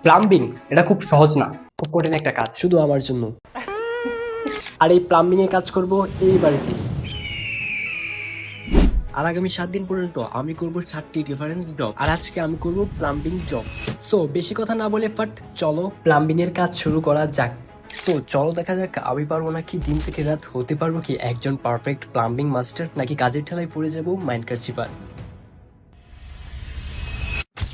Plumbing এটা খুব সহজ না, খুব কঠিন একটা কাজ শুধু আমার জন্য। আর এই প্লাম্বিং এর কাজ করব এই বাড়িতে। আর আগামী 7 দিন পর্যন্ত আমি করব 7টি ডিফারেন্স জব, আর আজকে আমি করব প্লাম্বিং জব। সো বেশি কথা না বলে ফাট চলো প্লাম্বিং এর কাজ শুরু করা যাক। তো চলো দেখা যাক আমি পারবো নাকি দিন থেকে রাত হতে পারবো কি একজন পারফেক্ট প্লাম্বিং মাস্টার, নাকি কাজের ঠেলায় পড়ে যাবো মাইনক্রাফট শিপার।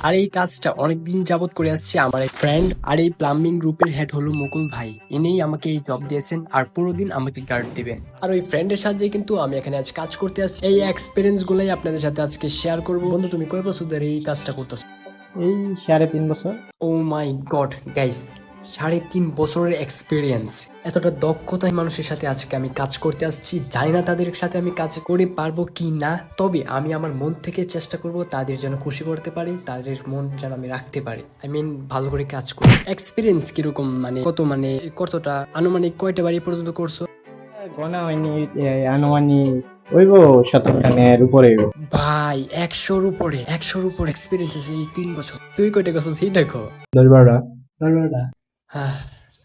আর এই কাজটা অনেকদিন যাবত করে আসছে আমার এক ফ্রেন্ড, আর এই প্লাম্বিং গ্রুপের হেড হলো মুকুল ভাই। ইনিই আমাকে এই জব দিয়েছেন আর পুরো দিন আমাকে গার্ড দিবেন। আর ওই ফ্রেন্ডের সাহায্যে কিন্তু আমি এখানে আজ কাজ করতে আসছি। এই এক্সপিরিয়েন্স গুলাই আপনাদের সাথে আজকে শেয়ার করবো। বন্ধু তুমি কয় বছর ধরে এই কাজটা করতেছো? এই 3.5 বছর। ও মাই গড গাইস, 3.5 বছরের এক্সপিরিয়েন্স, এতটা দক্ষতায় মানুষের সাথে আজকে আমি কাজ করতে আসছি। জানি না তাদের সাথে আমি কাজ করে পারবো কি না, তবে আমি আমার মন থেকে চেষ্টা করব তাদের যেন খুশি করতে পারি, তাদের মন যেন আমি রাখতে পারি। ভালো করে কাজ করি। এক্সপিরিয়েন্স কিরকম, কতটা আনুমানিক কয়টা বাড়ি পর্যন্ত করছো? গোনা হয়নি, আনুমানিক ওইব 17 টানের উপরে। ভাই 100-র উপরে এক্সপিরিয়েন্স আছে এই 3 বছর। তুই কয়টা গেছো সেই দেখো। 10-12টা। হ্যাঁ,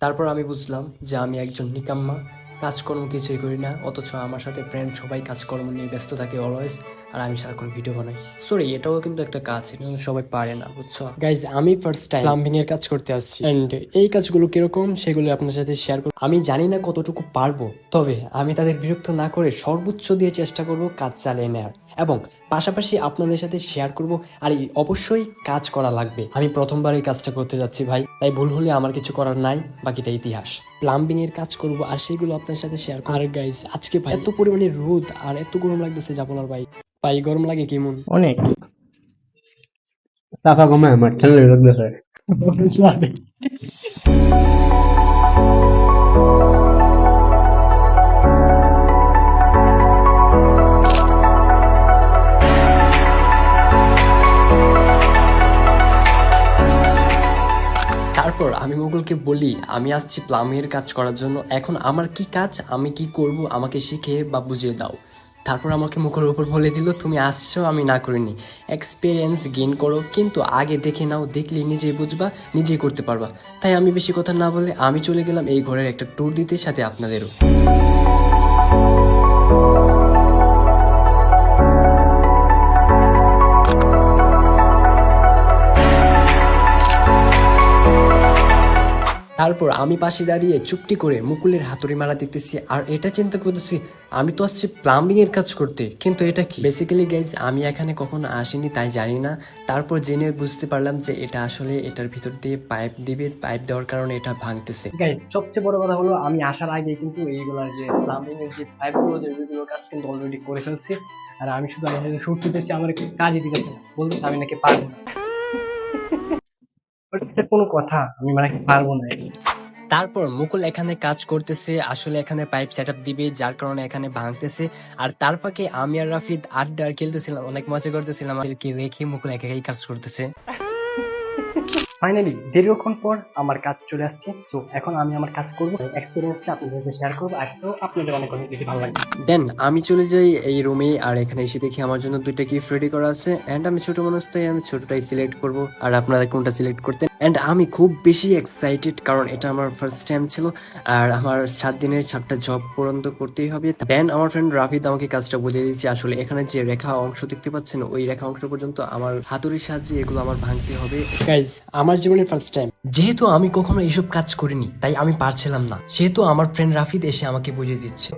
তারপর আমি বুঝলাম যে আমি একজন নিকাম্মা, কাজকর্ম কিছুই করি না, অথচ আমার সাথে ফ্রেন্ড সবাই কাজকর্ম নিয়ে ব্যস্ত থাকে অলওয়েজ, আর আমি সারাক্ষণ ভিডিও বানাই। সরি, এটাও কিন্তু একটা কাজ, এটা কিন্তু সবাই পারে না, বুঝছো গাইজ। আমি ফার্স্ট টাইম প্লাম্বিং এর কাজ করতে আসছি, এন্ড এই কাজগুলো কিরকম সেগুলো আপনার সাথে শেয়ার করব। আমি জানি না কতটুকু পারবো, তবে আমি তাদের বিরক্ত না করে সর্বোচ্চ দিয়ে চেষ্টা করব কাজ চালিয়ে নেওয়ার, এবং পাশাপাশি আপনাদের সাথে শেয়ার করব। আর অবশ্যই কাজ করা লাগবে। আমি প্রথমবার এই কাজটা করতে যাচ্ছি ভাই, তাই ভুল হলে আমার কিছু করার নাই, বাকিটা ইতিহাস। প্লাম্বিং এর কাজ করব আর সেগুলো আপনাদের সাথে শেয়ার করব। আর গাইস আজকে ভাই এত পরিমাণে রোদ আর এত গরম লাগতেছে যা বলার ভাই। ভাই গরম লাগে কেমন? অনেক চাপা কমে আমার ঠান্ডা লাগতেছে। তারপর আমি মুকুলকে বলি আমি আসছি প্লাম্বিং এর কাজ করার জন্য, এখন আমার কি কাজ, আমি কি করব আমাকে শিখে বা বুঝিয়ে দাও। তারপর আমাকে মুখের উপর বলে দিল তুমি আসছো, আমি না করিনি, এক্সপিরিয়েন্স গেইন করো, কিন্তু আগে দেখে নাও, দেখলে নিজেই বুঝবা, নিজেই করতে পারবা। তাই আমি বেশি কথা না বলে আমি চলে গেলাম এই ঘরের একটা ট্যুর দিতে, সাথে আপনাদেরও। তারপর আমি পাশে দাঁড়িয়ে চুপটি করে মুকুলের হাতুড়ি মারা দিতেছি, আর এটা চিন্তা করতেছি আমি তো আসছি প্লাম্বিং এর কাজ করতে, কিন্তু এটা কি? বেসিক্যালি গাইজ আমি এখানে কখনো আসিনি তাই জানি না। তারপর জেনে বুঝতে পারলাম যে এটা আসলে এটার ভিতর দিয়ে পাইপ দিবে, পাইপ দেওয়ার কারণে এটা ভাঙতেছে। গাইস। সবচেয়ে বড় কথা হলো আমি আসার আগে কিন্তু এইগুলার যে প্লাম্বিং এর যে পাইপগুলো যেগুলো কাজ কিন্তু অলরেডি করে ফেলছি, আর আমি শুধু আমার সাথে শুট দিতেছি, আমার একটু কাজই দিতেছে না, বলতে আমি নাকি পারবো না। এটা কোনো কথা? আমি মানে পারবো না। তারপর মুকুল এখানে কাজ করতেছে, আসলে এখানে পাইপ সেট দিবে যার কারণে এখানে ভাঙতেছে। আর তার ফাঁকে আমি আর রাফিদ আড্ডা খেলতেছিলাম, অনেক মজা করতেছিলাম। রেখে মুকুল একা একাই কাজ করতেছে। ফাইনালি দীর্ঘক্ষণ পর আমার কাজ চলে আসছে। তো এখন আমি আমার কাজ করবো, এক্সপিরিয়েন্সটা আপনাদের সাথে শেয়ার করবো, আর তো আপনাদের অনেক অনেক বেশি ভালো লাগবে। দেন আমি চলে যাই এই রুমে, আর এখানে এসে দেখি আমার জন্য 2টা গিফট রেডি করা আছে। এন্ড আমি ছোট মানুষ তাই আমি ছোটটাই সিলেক্ট করব, আর আপনারা কোনটা সিলেক্ট করতেন। এন্ড আমি খুব বেশি এক্সাইটেড, কারণ এটা আমার ফার্স্ট টাইম ছিল, আর আমার 7 দিনের 7টা জব পূরণ করতেই হবে। দেন আমার ফ্রেন্ড রাফিদ আমাকে কাজটা বলে দিয়েছে, আসলে এখানে যে রেখা অংশ দেখতে পাচ্ছেন ওই রেখা অংশ পর্যন্ত আমার হাতুড়ির সাহায্যে এগুলো আমার ভাঙতে হবে। গাইজ আমার জীবনের ফার্স্ট টাইম, যেহেতু আমি কখনো এইসব কাজ করিনি তাই আমি পারছিলাম না, সেহেতু আমার ফ্রেন্ড রাফিদ এসে আমাকে বুঝিয়ে দিচ্ছে।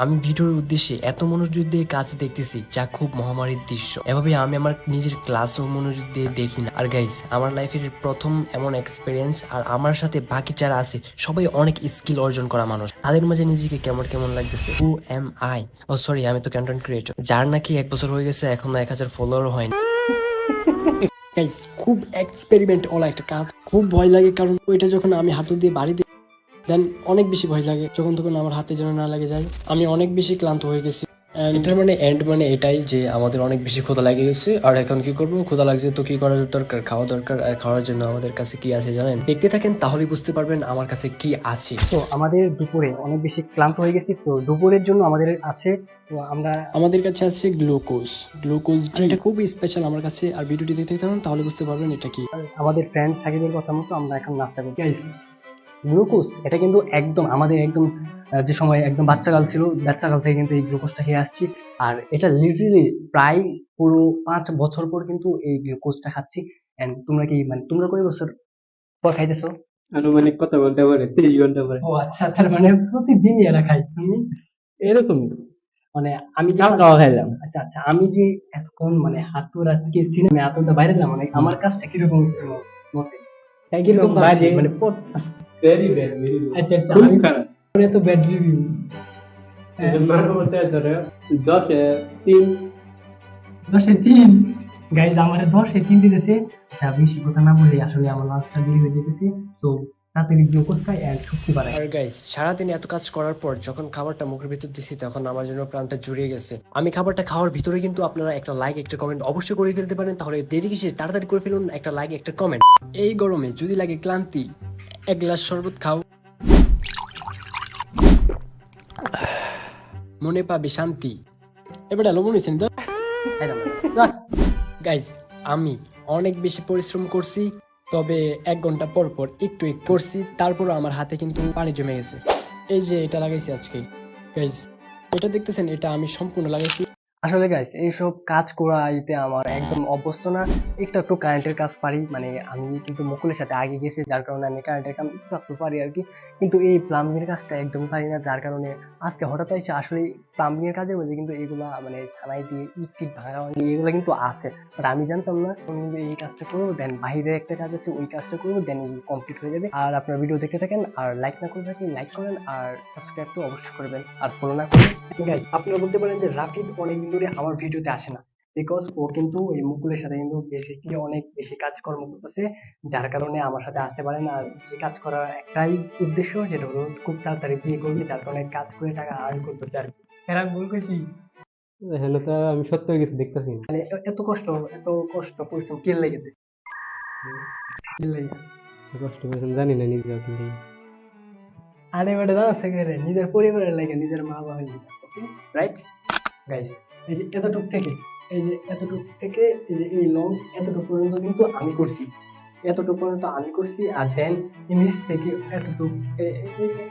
আমি ভিডিওর উদ্দেশ্যে এত মনোযোগ দিয়ে কাজ দেখতেছি যা খুব মহামারীর দৃশ্য। এভাবে আমি আমার নিজের ক্লাসও মনোযোগ দিয়ে দেখি না। আর গাইস আমার লাইফের প্রথম এমন এক্সপিরিয়েন্স, আর আমার সাথে বাকি যারা আছে সবাই অনেক স্কিল অর্জন করা মানুষ, তাদের মাঝে নিজেকে কেমন কেমন লাগতেছে। Who am I, oh sorry আমি তো কন্টেন্ট ক্রিয়েটর, যার নাকি 1 বছর হয়ে গেছে এখনো 1000 ফলোয়ার হয়নি। গাইস খুব এক্সপেরিমেন্ট ওলা একটা কাজ, খুব ভয় লাগে, কারণ ওইটা যখন আমি হাতু দিয়ে বাড়ি দিই দেন অনেক বেশি ভয় লাগে, যখন তখন আমার হাতে যেন না লাগে যায়। আমি অনেক বেশি ক্লান্ত হয়ে গেছি, এটার মানে এন্ড মানে এটাই যে আমাদের অনেক বেশি ক্ষুধা লেগে গেছে, আর এখন কি করবো, ক্ষুধা লাগছে তো কি করার দরকার, খাওয়া দরকার। আর খাওয়ার জন্য আমাদের কাছে কি আছে জানেন? দেখতে থাকেন তাহলেই বুঝতে পারবেন আমার কাছে কি আছে। তো আমাদের দুপুরে অনেক বেশি ক্লান্ত হয়ে গেছি, তো দুপুরের জন্য আমাদের আছে, তো আমরা আমাদের কাছে আছে গ্লুকোজ। গ্লুকোজটা এটা খুবই স্পেশাল আমার কাছে, আর ভিডিওটি দেখতে থাকুন তাহলে বুঝতে পারবেন এটা কি। আমাদের ফ্রেন্ড সাকিবের কথা মতো আমরা এখন নাস্তা করি। Guys, গ্লুকোজ এটা কিন্তু একদম আমাদের একদম যে সময় একদম বাচ্চাকাল ছিল, বাচ্চাকাল থেকে কিন্তু এই গ্লুকোজটা খেয়ে আসছি। আর এটা লিটারেলি প্রায় পুরো 5 বছর পর কিন্তু এই গ্লুকোজটা খাচ্ছি। এন্ড তোমরা কি মানে তোমরা কয় বছর পর খাইতেছো? আনুমানিক কত ঘন্টা পরে, 30 ঘন্টা পরে। ও আচ্ছা, তার মানে প্রতিদিনই এরা খাই তুমি? এরকম মানে আমি যে কাল খাওয়া খাইলাম। আচ্ছা আচ্ছা, আমি যে এতক্ষণ মানে হাঁটু রাতকে সিনেমা এতটা বাইরে এলাম, মানে আমার কাজটা কিরকম ছিল মতে? কিরকম ভাবছি? মানে ভেরি ব্যাড, ভেরি ব্যাড। আচ্ছা আচ্ছা, খুব আমি খারাপ। পরে তো ব্যাড রিভিউ। মার মধ্যে ধরে 10-3। 10-3 গাইজ, আমার 10-3 দিতেছে। বেশি কথা না বলে আসলে আমার লাঞ্চটা দিয়ে হয়ে যেতেছে, তো তাড়াতাড়ি গ্লুকোজ খাই আর শক্তি বাড়াই। আর গাইস, সারাদিন এত কাজ করার পর যখন খাবারটা মুখের ভিতর দিছি তখন আমার জন্য প্রাণটা জুড়িয়ে গেছে। আমি খাবারটা খাওয়ার ভিতরে কিন্তু আপনারা একটা লাইক একটা কমেন্ট অবশ্যই করে ফেলতে পারেন, তাহলে দেরি কিসে, তাড়াতাড়ি করে ফেলুন একটা লাইক একটা কমেন্ট। এই গরমে যদি লাগে ক্লান্তি, এক গ্লাস শরবত খাও, মনে পাবে শান্তি। এবারে লবণ নিচ্ছেন তো গাইজ, আমি অনেক বেশি পরিশ্রম করছি, তবে 1 ঘন্টা পর পর একটু একটু করছি, তারপর আমার হাতে কিন্তু পানি জমে গেছে। এই যে এটা লাগাইছি আজকে গাইজ, এটা দেখতেছেন, এটা আমি সম্পূর্ণ লাগাইছি। আসলে গাইস, এইসব কাজ করাইতে আমার একদম অভ্যস্ত না। একটু একটু কারেন্টের কাজ পারি, মানে আমি কিন্তু মুকুলের সাথে আগে গেছি, যার কারণে আমি কারেন্টের কাজ একটু একটু পারি আর কি। কিন্তু এই প্লাম্বিং এর কাজটা একদমই পারি না, যার কারণে আজকে হঠাৎ এসে আসলে প্লাম্বিং এর কাজের মধ্যে কিন্তু এগুলা মানে ছানাই দিয়ে ইট টিট ভাঙা এগুলো কিন্তু আছে, বাট আমি জানতাম না। আমি কিন্তু এই কাজটা করবো, দেন বাইরে একটা কাজ আছে ওই কাজটা করবো, দেন কমপ্লিট হয়ে যাবে। আর আপনার ভিডিও দেখতে থাকেন, আর লাইক না করে থাকলে লাইক করেন, আর সাবস্ক্রাইব তো অবশ্যই করবেন, আর ফলো না করলে। গাইস, আপনারা বলতে পারেন যে রাকিব অনেকদিন ধরে আমার ভিডিওতে আসে না, বিকজ ও কিন্তু এই মুকুলের সাথে কিন্তু বেসিকলি অনেক বেশি কাজকর্ম করতেছে, যার কারণে আমার সাথে আসতে পারে না। আর যে কাজ করার একটাই উদ্দেশ্য, সেটা হলো খুব তাড়াতাড়ি বিয়ে করবি, যার কারণে কাজ করে টাকা আর্ন করতেছে আর কি। এরা ভুল করেছি? হেন তো আমি সত্য কিছু দেখতেছি না। মানে এত কষ্ট পরিশ্রম কে লেগেছে, কে লেগে? কষ্ট করেছেন জানি না নিজেও কিন্তু। আরে বেটা জানো সেখানে নিজের পরিবারের লাগে, নিজের মা বাবা হয়ে যেটা, ওকে রাইট গাইস। এই যে এতটুক থেকে, এই যে এতটুক থেকে এই যে এই লং এতটুকু পর্যন্ত কিন্তু আমি করছি, এতটুকু পর্যন্ত আমি করছি। আর দেন নিচ থেকে এতটুক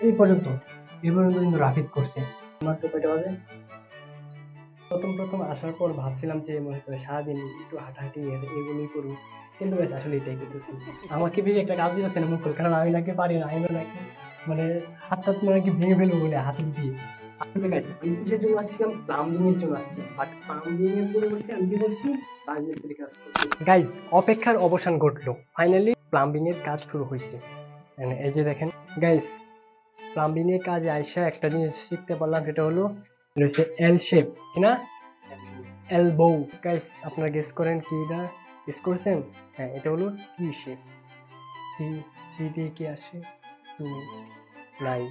এই পর্যন্ত, এই পর্যন্ত কিন্তু রাফিদ করছে। মাত্র কয়টা বাজে? প্রথম প্রথম আসার পর ভাবছিলাম যে মনে করে সারাদিন একটু হাঁটাহাঁটি এগুলোই করবো, কিন্তু বেশ আসলে এটাই করতেছি। আমাকে বেশি একটা কাজ দিতেছে না মুকুল, কারণ আমি নাকি পারি না, আমি নাকি মানে হাত টাত নাকি ভেঙে ফেলবো বলে হাতে দিয়ে। আসলে guys, আমি কিসের জন্য আসছিলাম? প্লাম্বিং এর জন্য আসছি, বাট প্লাম্বিং এর পরিবর্তে আমি কি করছি? রাজমিস্ত্রি কাজ করছি। গাইজ, অপেক্ষার অবসান ঘটলো, ফাইনালি প্লাম্বিং এর কাজ শুরু হয়েছে। And এই যে দেখেন গাইজ, প্লাম্বিং এর কাজে আইসা একটা জিনিস শিখতে পারলাম, সেটা হলো রয়েছে এল শেপ, কিনা এলবো। গাইজ, আপনারা গেস করেন কি এটা? গেস করছেন? হ্যাঁ, এটা হলো টি শেপ। টি, টি দিয়ে কি আসে? তুমি নাই।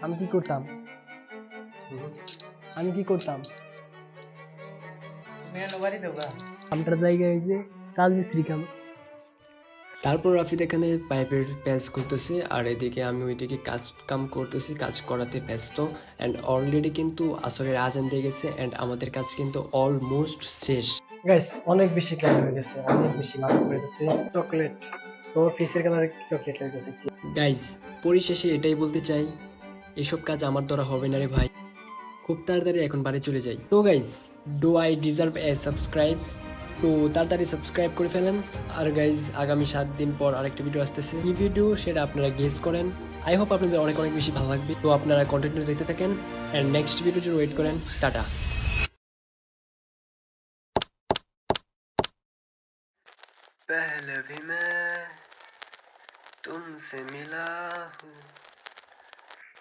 আমি কি করতাম? আমি কি করতাম? আমটার জায়গায় হয়েছে রাজমিস্ত্রি কাম। তারপর রাফিদ এখানে পাইপের প্যাচ করতেছে, আর এদিকে আমি ওইদিকে কাজ কাম করতেছি, কাজ করাতে ব্যস্ত। অ্যান্ড অলরেডি কিন্তু আসরের আজান দিয়ে গেছে, অ্যান্ড আমাদের কাজ কিন্তু অলমোস্ট শেষ। গাইস, অনেক বেশি ক্লান্ত হয়ে গেছে, অনেক বেশি মাথা করে গেছে। চকলেট, তোর ফেসের কালার চকলেট হয়ে গেছে। গাইজ, পরিশেষে এটাই বলতে চাই, এসব কাজ আমার দ্বারা হবে না রে ভাই, খুব তাড়াতাড়ি এখন বাড়ি চলে যাই। তো guys, do I deserve A subscribe? তো তাড়াতাড়ি সাবস্ক্রাইব করে ফেলেন। আর গাইজ, আগামী 7 দিন পর আরেকটা ভিডিও আসতেছে, কি ভিডিও সেটা আপনারা গেস করেন। আই হোপ আপনাদের অনেক অনেক বেশি ভালো লাগবে। তো আপনারা কন্টিনিউ দেখতে থাকেন, অ্যান্ড নেক্সট ভিডিওর জন্য ওয়েট করেন। টাটা। पहले भी मैं तुमसे मिला हूँ,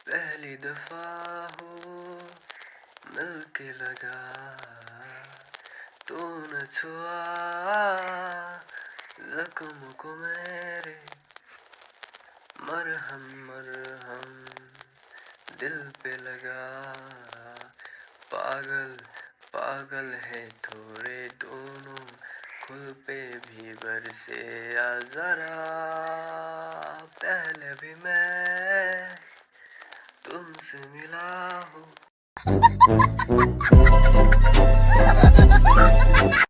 पहली दफा हूँ मिलके लगा, तूने छुआ जख्म को मेरे, मरहम मरहम दिल पे लगा, पागल पागल है थोड़े दोनों खुल पे भी बरसे आ जरा पहले भी मैं तुमसे मिला हूँ